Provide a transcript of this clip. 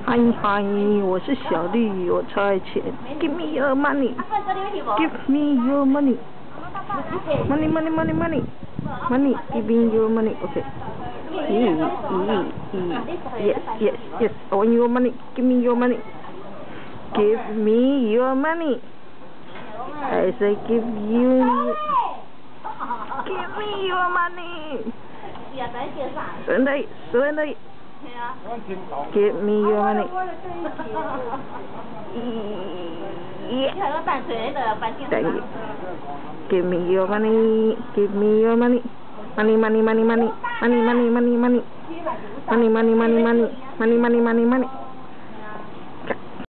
嗨嗨，我是小绿，我超爱钱。Give me your money. Give me your money. Money, money, money, money. Money, give me your money. Okay. Yes, yes, yes. I want your money. Give me your money. Give me your money. I say give you. Give me your money. 顺利。Give me your money. Thank you. Give me your money. Give me your money. Money, money, money, money. Money, money, money, money. Money, money, money, money. Money, money, money, money.